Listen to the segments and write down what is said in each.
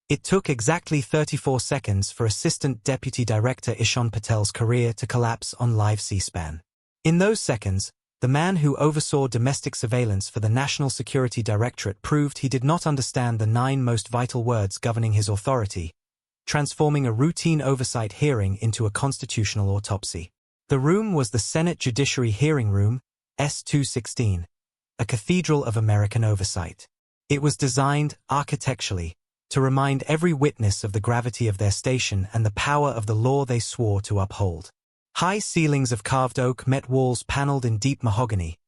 It took exactly 34 seconds for Assistant Deputy Director Ishan Patel's career to collapse on live C-SPAN. In those seconds, the man who oversaw domestic surveillance for the National Security Directorate proved he did not understand the 9 most vital words governing his authority, transforming a routine oversight hearing into a constitutional autopsy. The room was the Senate Judiciary Hearing Room, S-216, a cathedral of American oversight. It was designed, architecturally, to remind every witness of the gravity of their station and the power of the law they swore to uphold. High ceilings of carved oak met walls paneled in deep mahogany,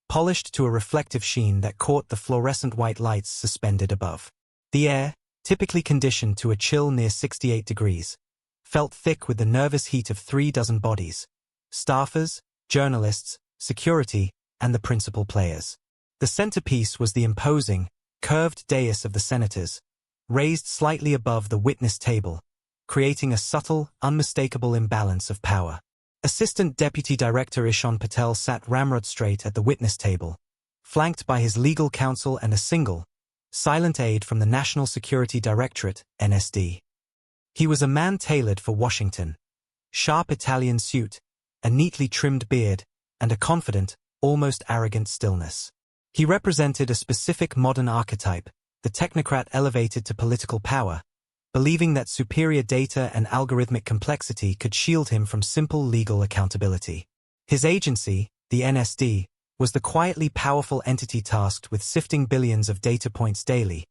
polished to a reflective sheen that caught the fluorescent white lights suspended above. The air, typically conditioned to a chill near 68 degrees, felt thick with the nervous heat of 3 dozen bodies: staffers, journalists, security, and the principal players. The centerpiece was the imposing, curved dais of the senators, raised slightly above the witness table, creating a subtle, unmistakable imbalance of power. Assistant Deputy Director Ishan Patel sat ramrod straight at the witness table, flanked by his legal counsel and a single, silent aide from the National Security Directorate, NSD. He was a man tailored for Washington: sharp Italian suit, a neatly trimmed beard, and a confident, almost arrogant stillness. He represented a specific modern archetype, the technocrat elevated to political power, believing that superior data and algorithmic complexity could shield him from simple legal accountability. His agency, the NSD, was the quietly powerful entity tasked with sifting billions of data points daily,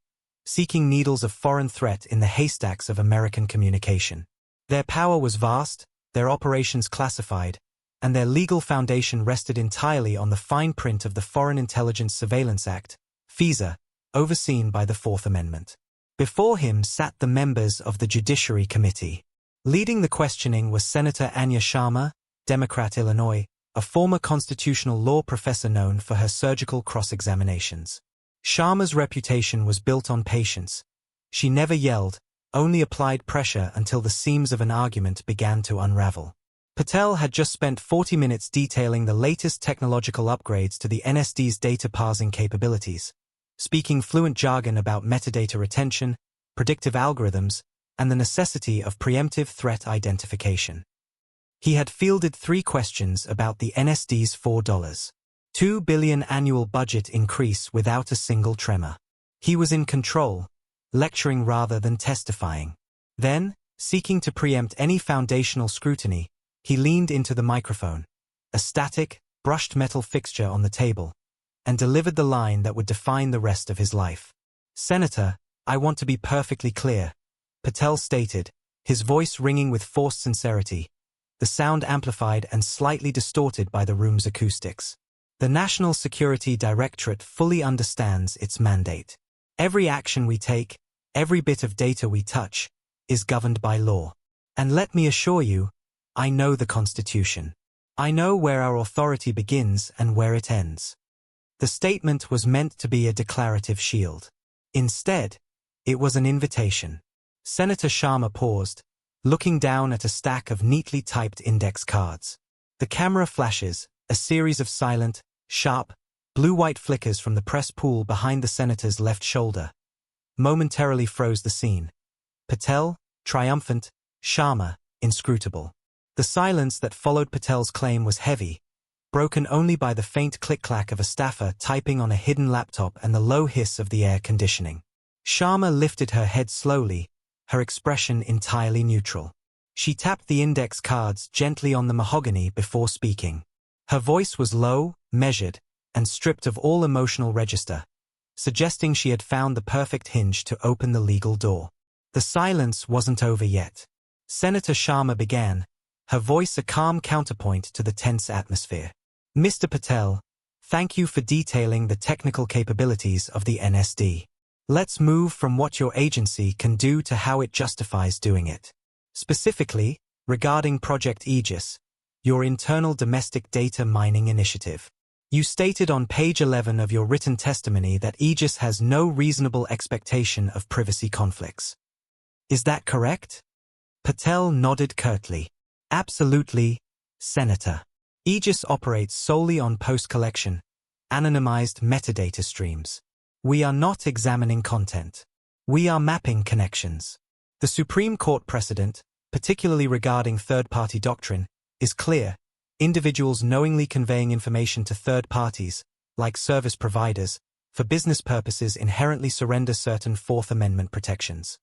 seeking needles of foreign threat in the haystacks of American communication. Their power was vast, their operations classified, and their legal foundation rested entirely on the fine print of the Foreign Intelligence Surveillance Act, FISA, overseen by the Fourth Amendment. Before him sat the members of the Judiciary Committee. Leading the questioning was Senator Anya Sharma, Democrat Illinois, a former constitutional law professor known for her surgical cross-examinations. Sharma's reputation was built on patience. She never yelled, only applied pressure until the seams of an argument began to unravel. Patel had just spent 40 minutes detailing the latest technological upgrades to the NSD's data parsing capabilities, speaking fluent jargon about metadata retention, predictive algorithms, and the necessity of preemptive threat identification. He had fielded 3 questions about the NSD's $4.2 billion annual budget increase without a single tremor. He was in control, lecturing rather than testifying. Then, seeking to preempt any foundational scrutiny, he leaned into the microphone, a static, brushed metal fixture on the table, and delivered the line that would define the rest of his life. "Senator, I want to be perfectly clear," Patel stated, his voice ringing with forced sincerity, the sound amplified and slightly distorted by the room's acoustics. "The National Security Directorate fully understands its mandate. Every action we take, every bit of data we touch, is governed by law. And let me assure you, I know the Constitution. I know where our authority begins and where it ends." The statement was meant to be a declarative shield. Instead, it was an invitation. Senator Sharma paused, looking down at a stack of neatly typed index cards. The camera flashes, a series of silent, sharp, blue-white flickers from the press pool behind the senator's left shoulder, momentarily froze the scene. Patel, triumphant; Sharma, inscrutable. The silence that followed Patel's claim was heavy, broken only by the faint click-clack of a staffer typing on a hidden laptop and the low hiss of the air conditioning. Sharma lifted her head slowly, her expression entirely neutral. She tapped the index cards gently on the mahogany before speaking. Her voice was low, measured, and stripped of all emotional register, suggesting she had found the perfect hinge to open the legal door. The silence wasn't over yet. Senator Sharma began, her voice a calm counterpoint to the tense atmosphere. "Mr. Patel, thank you for detailing the technical capabilities of the NSD. Let's move from what your agency can do to how it justifies doing it. Specifically, regarding Project Aegis, your internal domestic data mining initiative. You stated on page 11 of your written testimony that Aegis has no reasonable expectation of privacy conflicts. Is that correct?" Patel nodded curtly. "Absolutely, Senator. Aegis operates solely on post-collection, anonymized metadata streams. We are not examining content. We are mapping connections. The Supreme Court precedent, particularly regarding third-party doctrine, is clear. Individuals knowingly conveying information to third parties, like service providers, for business purposes inherently surrender certain Fourth Amendment protections.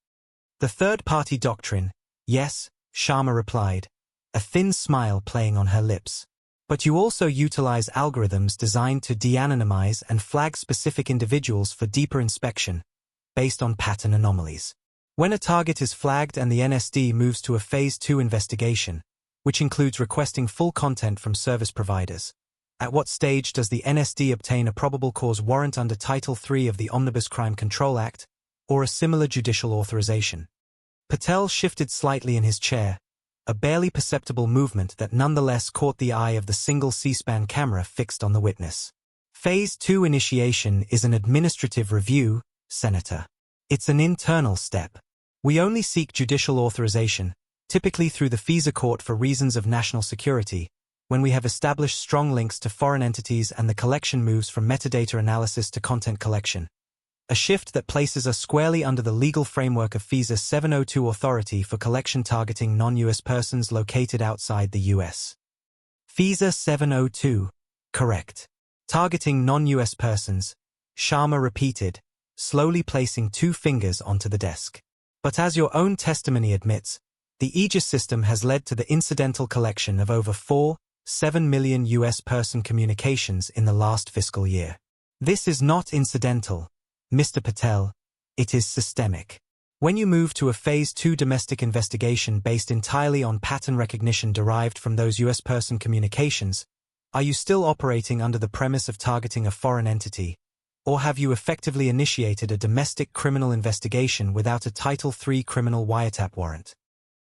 The third-party doctrine, yes, Sharma replied, a thin smile playing on her lips. But you also utilize algorithms designed to de-anonymize and flag specific individuals for deeper inspection, based on pattern anomalies. When a target is flagged and the NSD moves to a Phase 2 investigation, which includes requesting full content from service providers, at what stage does the NSD obtain a probable cause warrant under Title III of the Omnibus Crime Control Act, or a similar judicial authorization? Patel shifted slightly in his chair, a barely perceptible movement that nonetheless caught the eye of the single C-SPAN camera fixed on the witness. Phase 2 initiation is an administrative review, Senator. It's an internal step. We only seek judicial authorization, typically through the FISA court for reasons of national security, when we have established strong links to foreign entities and the collection moves from metadata analysis to content collection. A shift that places us squarely under the legal framework of FISA 702 authority for collection targeting non-U.S. persons located outside the U.S. FISA 702, correct. Targeting non-U.S. persons, Sharma repeated, slowly placing 2 fingers onto the desk. But as your own testimony admits, the Aegis system has led to the incidental collection of over 4.7 million U.S. person communications in the last fiscal year. This is not incidental, Mr. Patel, it is systemic. When you move to a Phase 2 domestic investigation based entirely on pattern recognition derived from those U.S. person communications, are you still operating under the premise of targeting a foreign entity, or have you effectively initiated a domestic criminal investigation without a Title III criminal wiretap warrant?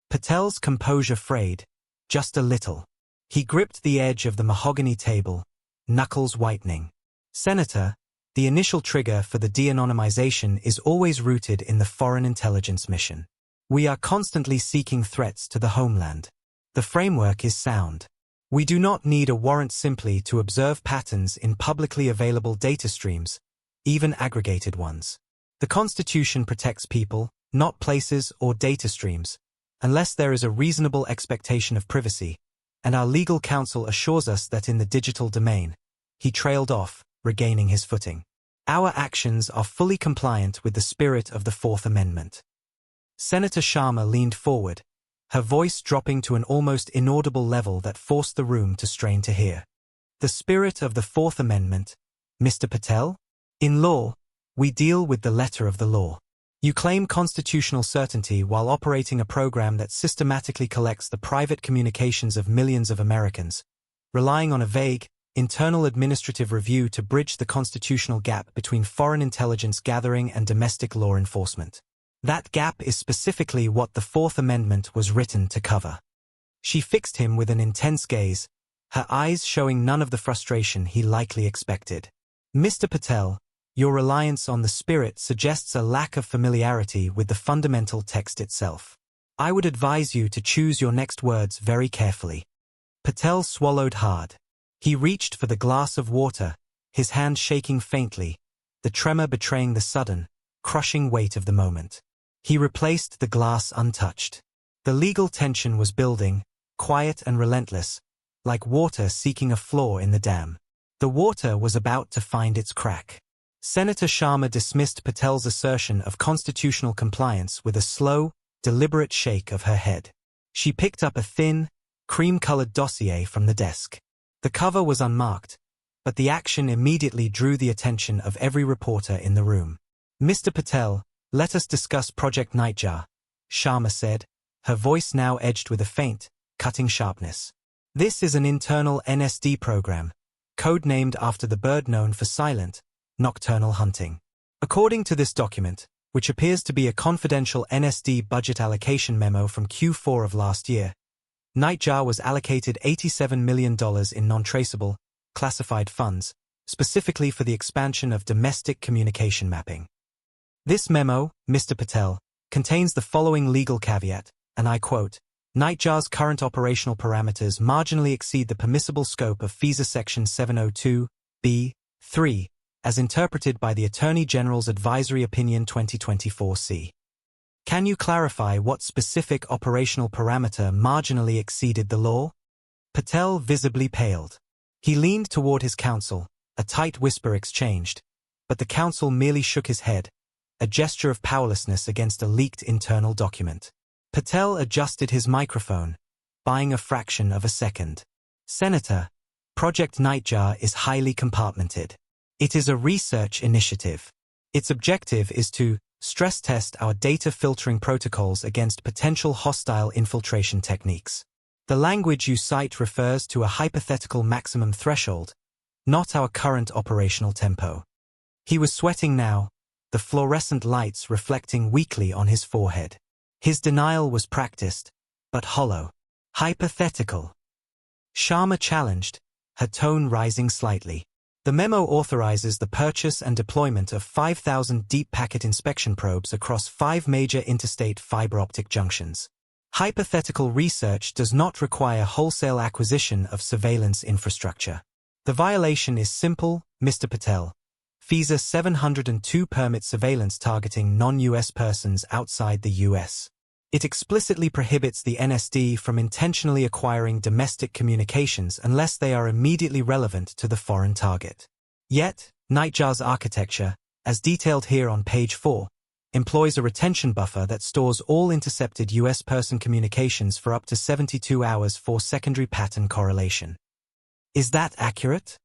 Patel's composure frayed, just a little. He gripped the edge of the mahogany table, knuckles whitening. Senator, the initial trigger for the de-anonymization is always rooted in the foreign intelligence mission. We are constantly seeking threats to the homeland. The framework is sound. We do not need a warrant simply to observe patterns in publicly available data streams, even aggregated ones. The Constitution protects people, not places or data streams, unless there is a reasonable expectation of privacy, and our legal counsel assures us that in the digital domain. He trailed off, regaining his footing. Our actions are fully compliant with the spirit of the Fourth Amendment. Senator Sharma leaned forward, her voice dropping to an almost inaudible level that forced the room to strain to hear. The spirit of the Fourth Amendment, Mr. Patel? In law, we deal with the letter of the law. You claim constitutional certainty while operating a program that systematically collects the private communications of millions of Americans, relying on a vague, internal administrative review to bridge the constitutional gap between foreign intelligence gathering and domestic law enforcement. That gap is specifically what the Fourth Amendment was written to cover. She fixed him with an intense gaze, her eyes showing none of the frustration he likely expected. Mr. Patel, your reliance on the spirit suggests a lack of familiarity with the fundamental text itself. I would advise you to choose your next words very carefully. Patel swallowed hard. He reached for the glass of water, his hand shaking faintly, the tremor betraying the sudden, crushing weight of the moment. He replaced the glass untouched. The legal tension was building, quiet and relentless, like water seeking a flaw in the dam. The water was about to find its crack. Senator Sharma dismissed Patel's assertion of constitutional compliance with a slow, deliberate shake of her head. She picked up a thin, cream-colored dossier from the desk. The cover was unmarked, but the action immediately drew the attention of every reporter in the room. Mr. Patel, let us discuss Project Nightjar, Sharma said, her voice now edged with a faint, cutting sharpness. This is an internal NSD program, codenamed after the bird known for silent, nocturnal hunting. According to this document, which appears to be a confidential NSD budget allocation memo from Q4 of last year, Nightjar was allocated $87 million in non-traceable, classified funds, specifically for the expansion of domestic communication mapping. This memo, Mr. Patel, contains the following legal caveat, and I quote, Nightjar's current operational parameters marginally exceed the permissible scope of FISA Section 702(b)(3), as interpreted by the Attorney General's Advisory Opinion 2024-C. Can you clarify what specific operational parameter marginally exceeded the law? Patel visibly paled. He leaned toward his counsel, a tight whisper exchanged, but the counsel merely shook his head, a gesture of powerlessness against a leaked internal document. Patel adjusted his microphone, buying a fraction of a second. Senator, Project Nightjar is highly compartmented. It is a research initiative. Its objective is to stress test our data filtering protocols against potential hostile infiltration techniques. The language you cite refers to a hypothetical maximum threshold, not our current operational tempo. He was sweating now, the fluorescent lights reflecting weakly on his forehead. His denial was practiced, but hollow. Hypothetical. Sharma challenged, her tone rising slightly. The memo authorizes the purchase and deployment of 5,000 deep packet inspection probes across 5 major interstate fiber optic junctions. Hypothetical research does not require wholesale acquisition of surveillance infrastructure. The violation is simple, Mr. Patel. FISA 702 permits surveillance targeting non-US persons outside the US. It explicitly prohibits the NSD from intentionally acquiring domestic communications unless they are immediately relevant to the foreign target. Yet, Nightjar's architecture, as detailed here on page 4, employs a retention buffer that stores all intercepted US person communications for up to 72 hours for secondary pattern correlation. Is that accurate?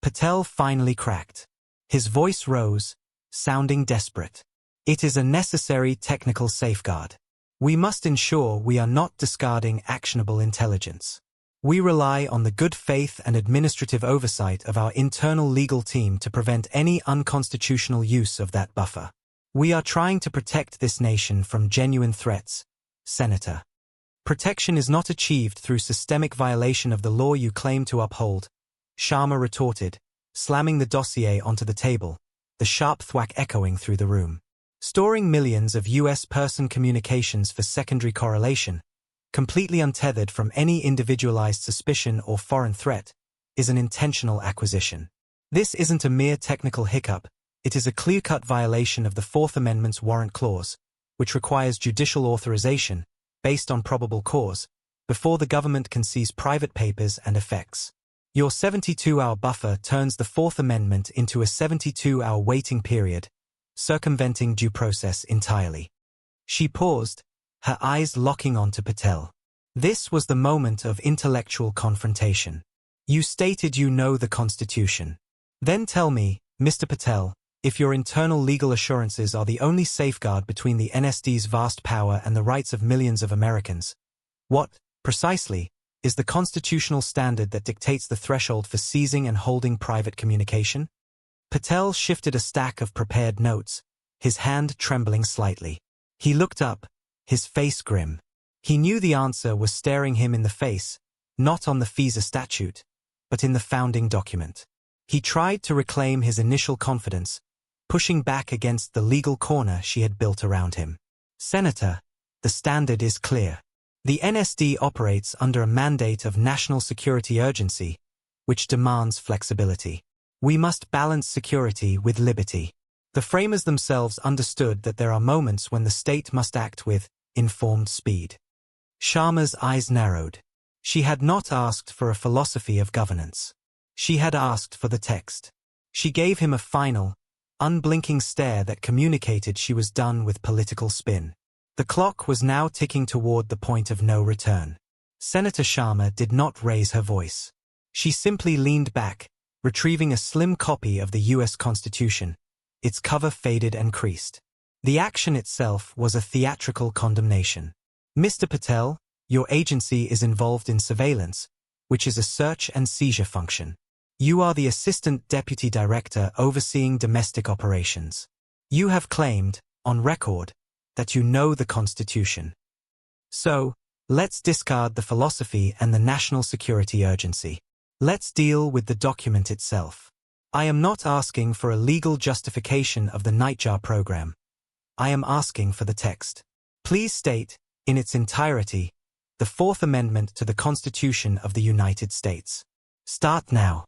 Patel finally cracked. His voice rose, sounding desperate. It is a necessary technical safeguard. We must ensure we are not discarding actionable intelligence. We rely on the good faith and administrative oversight of our internal legal team to prevent any unconstitutional use of that buffer. We are trying to protect this nation from genuine threats, Senator. Protection is not achieved through systemic violation of the law you claim to uphold, Sharma retorted, slamming the dossier onto the table, the sharp thwack echoing through the room. Storing millions of US person communications for secondary correlation, completely untethered from any individualized suspicion or foreign threat, is an intentional acquisition. This isn't a mere technical hiccup, it is a clear-cut violation of the Fourth Amendment's warrant clause, which requires judicial authorization, based on probable cause, before the government can seize private papers and effects. Your 72-hour buffer turns the Fourth Amendment into a 72-hour waiting period, circumventing due process entirely. She paused, her eyes locking onto Patel. This was the moment of intellectual confrontation. You stated you know the Constitution. Then tell me, Mr. Patel, if your internal legal assurances are the only safeguard between the NSD's vast power and the rights of millions of Americans, what, precisely, is the constitutional standard that dictates the threshold for seizing and holding private communication? Patel shifted a stack of prepared notes, his hand trembling slightly. He looked up, his face grim. He knew the answer was staring him in the face, not on the FISA statute, but in the founding document. He tried to reclaim his initial confidence, pushing back against the legal corner she had built around him. Senator, the standard is clear. The NSD operates under a mandate of national security urgency, which demands flexibility. We must balance security with liberty. The framers themselves understood that there are moments when the state must act with informed speed. Sharma's eyes narrowed. She had not asked for a philosophy of governance. She had asked for the text. She gave him a final, unblinking stare that communicated she was done with political spin. The clock was now ticking toward the point of no return. Senator Sharma did not raise her voice. She simply leaned back, retrieving a slim copy of the US Constitution, its cover faded and creased. The action itself was a theatrical condemnation. Mr. Patel, your agency is involved in surveillance, which is a search and seizure function. You are the Assistant Deputy Director overseeing domestic operations. You have claimed, on record, that you know the Constitution. So, let's discard the philosophy and the national security urgency. Let's deal with the document itself. I am not asking for a legal justification of the Nightjar program. I am asking for the text. Please state, in its entirety, the Fourth Amendment to the Constitution of the United States. Start now.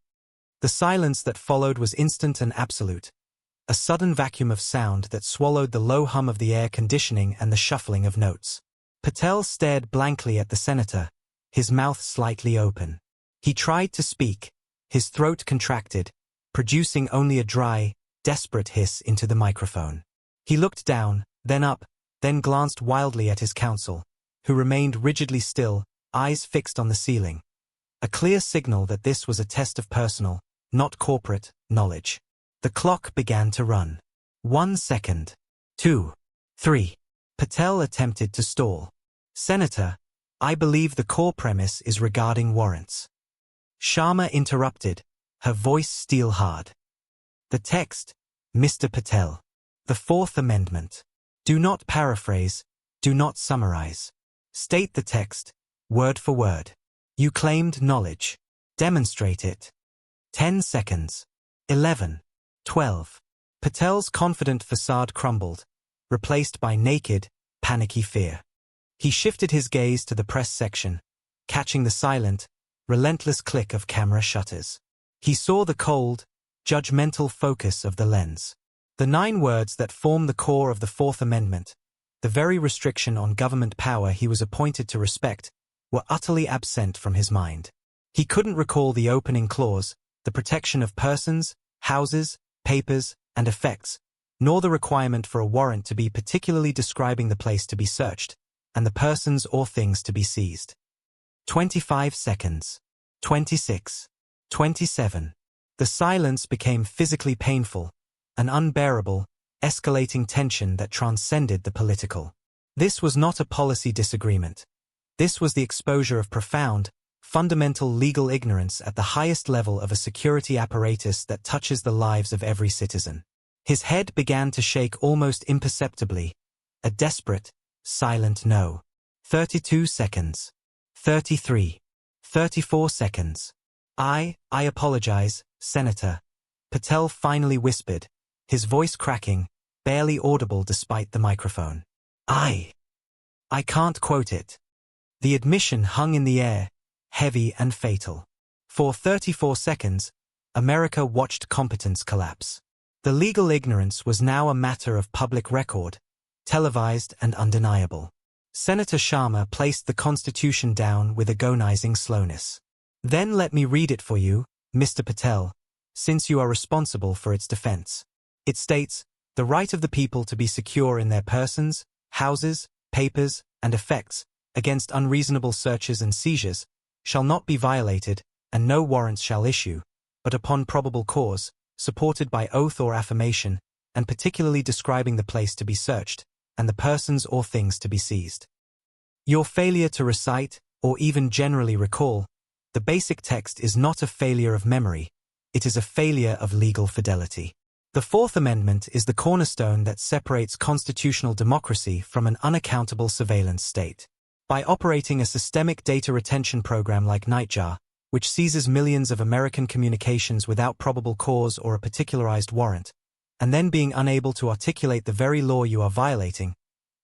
The silence that followed was instant and absolute, a sudden vacuum of sound that swallowed the low hum of the air conditioning and the shuffling of notes. Patel stared blankly at the senator, his mouth slightly open. He tried to speak, his throat contracted, producing only a dry, desperate hiss into the microphone. He looked down, then up, then glanced wildly at his counsel, who remained rigidly still, eyes fixed on the ceiling. A clear signal that this was a test of personal, not corporate, knowledge. The clock began to run. 1 second. 2. 3. Patel attempted to stall. Senator, I believe the core premise is regarding warrants. Sharma interrupted, her voice steel-hard. The text, Mr. Patel. The Fourth Amendment. Do not paraphrase, do not summarize. State the text, word for word. You claimed knowledge. Demonstrate it. 10 seconds. 11. 12. Patel's confident facade crumbled, replaced by naked, panicky fear. He shifted his gaze to the press section, catching the silent, relentless click of camera shutters. He saw the cold, judgmental focus of the lens. The 9 words that form the core of the Fourth Amendment, the very restriction on government power he was appointed to respect, were utterly absent from his mind. He couldn't recall the opening clause, the protection of persons, houses, papers, and effects, nor the requirement for a warrant to be particularly describing the place to be searched, and the persons or things to be seized. 25 seconds. 26. 27. The silence became physically painful, an unbearable, escalating tension that transcended the political. This was not a policy disagreement. This was the exposure of profound, fundamental legal ignorance at the highest level of a security apparatus that touches the lives of every citizen. His head began to shake almost imperceptibly, a desperate, silent no. 32 seconds. 33. 34 seconds. I apologize, Senator. Patel finally whispered, his voice cracking, barely audible despite the microphone. I can't quote it. The admission hung in the air, heavy and fatal. For 34 seconds, America watched competence collapse. The legal ignorance was now a matter of public record, televised and undeniable. Senator Sharma placed the Constitution down with agonizing slowness. Then let me read it for you, Mr. Patel, since you are responsible for its defense. It states, the right of the people to be secure in their persons, houses, papers, and effects, against unreasonable searches and seizures, shall not be violated, and no warrants shall issue, but upon probable cause, supported by oath or affirmation, and particularly describing the place to be searched, and the persons or things to be seized. Your failure to recite, or even generally recall, the basic text is not a failure of memory, it is a failure of legal fidelity. The Fourth Amendment is the cornerstone that separates constitutional democracy from an unaccountable surveillance state. By operating a systemic data retention program like Nightjar, which seizes millions of American communications without probable cause or a particularized warrant, and then being unable to articulate the very law you are violating,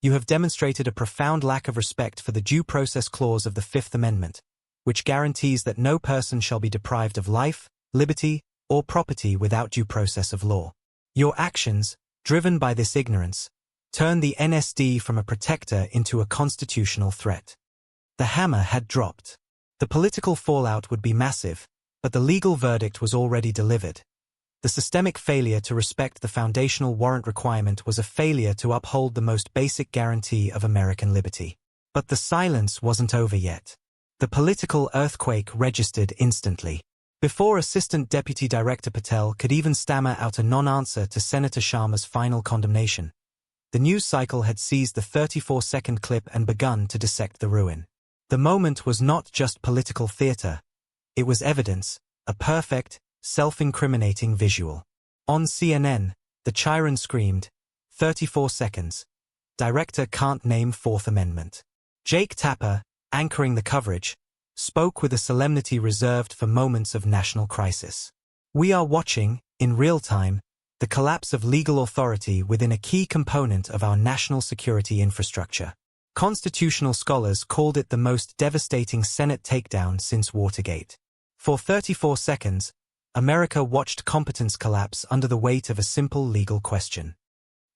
you have demonstrated a profound lack of respect for the Due Process Clause of the Fifth Amendment, which guarantees that no person shall be deprived of life, liberty, or property without due process of law. Your actions, driven by this ignorance, turn the NSD from a protector into a constitutional threat. The hammer had dropped. The political fallout would be massive, but the legal verdict was already delivered. The systemic failure to respect the foundational warrant requirement was a failure to uphold the most basic guarantee of American liberty. But the silence wasn't over yet. The political earthquake registered instantly. Before Assistant Deputy Director Patel could even stammer out a non-answer to Senator Sharma's final condemnation, the news cycle had seized the 34-second clip and begun to dissect the ruin. The moment was not just political theater. It was evidence, a perfect, self-incriminating visual. On CNN, the Chiron screamed, 34 seconds. Director can't name Fourth Amendment. Jake Tapper, anchoring the coverage, spoke with a solemnity reserved for moments of national crisis. We are watching, in real time, the collapse of legal authority within a key component of our national security infrastructure. Constitutional scholars called it the most devastating Senate takedown since Watergate. For 34 seconds, America watched competence collapse under the weight of a simple legal question.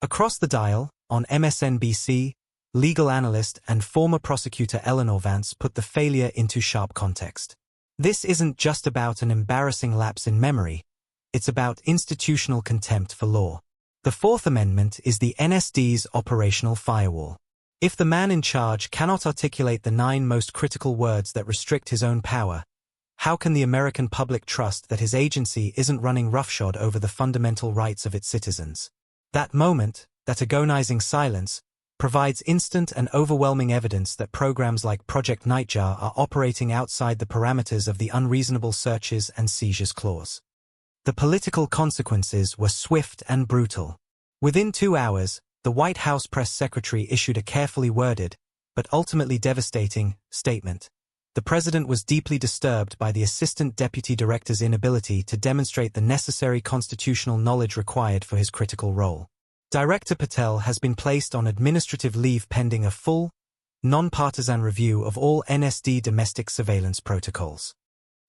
Across the dial, on MSNBC, legal analyst and former prosecutor Eleanor Vance put the failure into sharp context. This isn't just about an embarrassing lapse in memory, it's about institutional contempt for law. The Fourth Amendment is the NSD's operational firewall. If the man in charge cannot articulate the 9 most critical words that restrict his own power, how can the American public trust that his agency isn't running roughshod over the fundamental rights of its citizens? That moment, that agonizing silence, provides instant and overwhelming evidence that programs like Project Nightjar are operating outside the parameters of the unreasonable searches and seizures clause. The political consequences were swift and brutal. Within 2 hours, the White House press secretary issued a carefully worded, but ultimately devastating, statement. The president was deeply disturbed by the assistant deputy director's inability to demonstrate the necessary constitutional knowledge required for his critical role. Director Patel has been placed on administrative leave pending a full, non-partisan review of all NSD domestic surveillance protocols.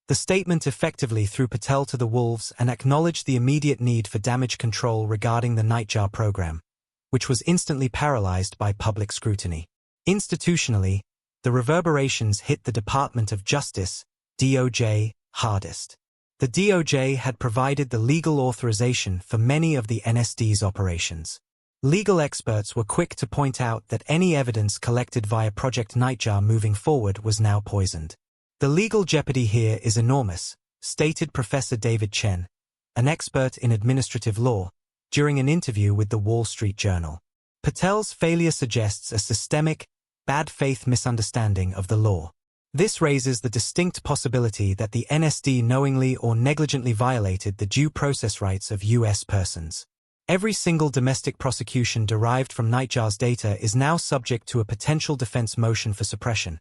The statement effectively threw Patel to the wolves and acknowledged the immediate need for damage control regarding the Nightjar program, which was instantly paralyzed by public scrutiny. Institutionally, the reverberations hit the Department of Justice, DOJ, hardest. The DOJ had provided the legal authorization for many of the NSD's operations. Legal experts were quick to point out that any evidence collected via Project Nightjar moving forward was now poisoned. The legal jeopardy here is enormous, stated Professor David Chen, an expert in administrative law, during an interview with the Wall Street Journal. Patel's failure suggests a systemic, bad faith misunderstanding of the law. This raises the distinct possibility that the NSD knowingly or negligently violated the due process rights of U.S. persons. Every single domestic prosecution derived from Nightjar's data is now subject to a potential defense motion for suppression,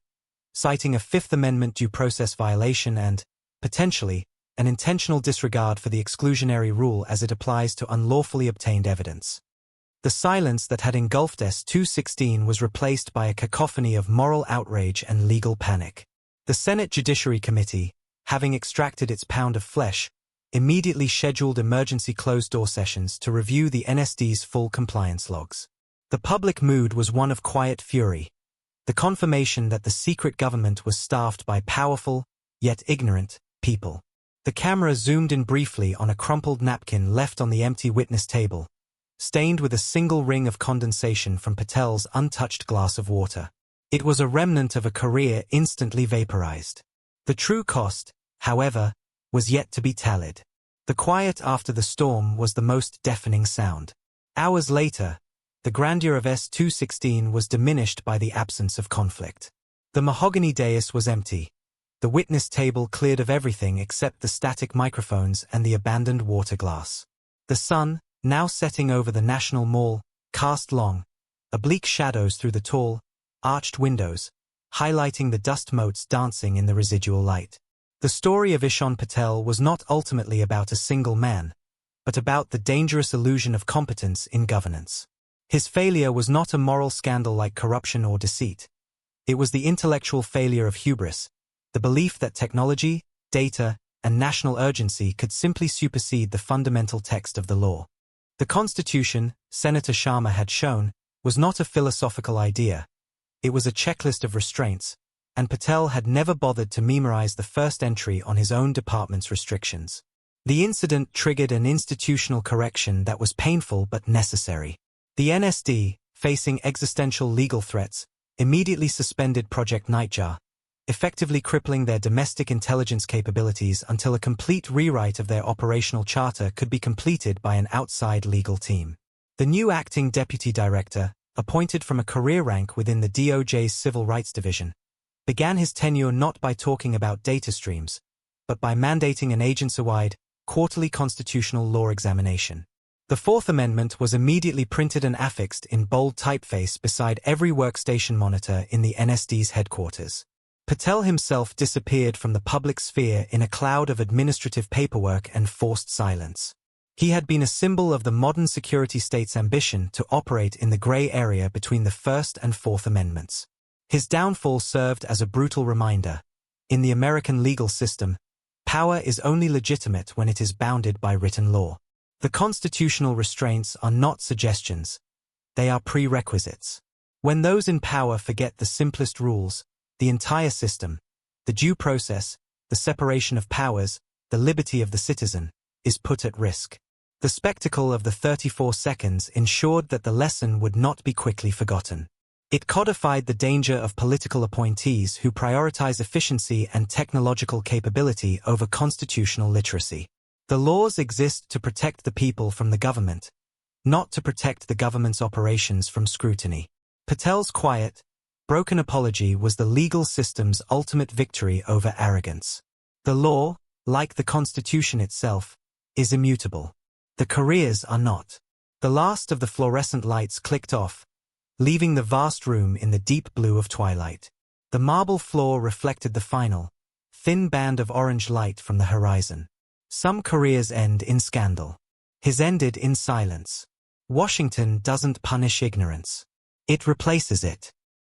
citing a Fifth Amendment due process violation and, potentially, an intentional disregard for the exclusionary rule as it applies to unlawfully obtained evidence. The silence that had engulfed S-216 was replaced by a cacophony of moral outrage and legal panic. The Senate Judiciary Committee, having extracted its pound of flesh, immediately scheduled emergency closed-door sessions to review the NSD's full compliance logs. The public mood was one of quiet fury, the confirmation that the secret government was staffed by powerful, yet ignorant, people. The camera zoomed in briefly on a crumpled napkin left on the empty witness table, stained with a single ring of condensation from Patel's untouched glass of water. It was a remnant of a career instantly vaporized. The true cost, however, was yet to be tallied. The quiet after the storm was the most deafening sound. Hours later, the grandeur of S-216 was diminished by the absence of conflict. The mahogany dais was empty, the witness table cleared of everything except the static microphones and the abandoned water glass. The sun, now setting over the National Mall, cast long, oblique shadows through the tall, arched windows, highlighting the dust motes dancing in the residual light. The story of Ishan Patel was not ultimately about a single man, but about the dangerous illusion of competence in governance. His failure was not a moral scandal like corruption or deceit. It was the intellectual failure of hubris, the belief that technology, data, and national urgency could simply supersede the fundamental text of the law. The Constitution, Senator Sharma had shown, was not a philosophical idea. It was a checklist of restraints, and Patel had never bothered to memorize the first entry on his own department's restrictions. The incident triggered an institutional correction that was painful but necessary. The NSD, facing existential legal threats, immediately suspended Project Nightjar, effectively crippling their domestic intelligence capabilities until a complete rewrite of their operational charter could be completed by an outside legal team. The new acting deputy director, appointed from a career rank within the DOJ's Civil Rights Division, began his tenure not by talking about data streams, but by mandating an agency-wide, quarterly constitutional law examination. The Fourth Amendment was immediately printed and affixed in bold typeface beside every workstation monitor in the NSD's headquarters. Patel himself disappeared from the public sphere in a cloud of administrative paperwork and forced silence. He had been a symbol of the modern security state's ambition to operate in the gray area between the First and Fourth Amendments. His downfall served as a brutal reminder. In the American legal system, Power is only legitimate when it is bounded by written law. The constitutional restraints are not suggestions. They are prerequisites. When those in power forget the simplest rules, the entire system, the due process, the separation of powers, the liberty of the citizen, is put at risk. The spectacle of the 34 seconds ensured that the lesson would not be quickly forgotten. It codified the danger of political appointees who prioritize efficiency and technological capability over constitutional literacy. The laws exist to protect the people from the government, not to protect the government's operations from scrutiny. Patel's quiet, broken apology was the legal system's ultimate victory over arrogance. The law, like the Constitution itself, is immutable. The careers are not. The last of the fluorescent lights clicked off, leaving the vast room in the deep blue of twilight. The marble floor reflected the final, thin band of orange light from the horizon. Some careers end in scandal. His ended in silence. Washington doesn't punish ignorance. It replaces it.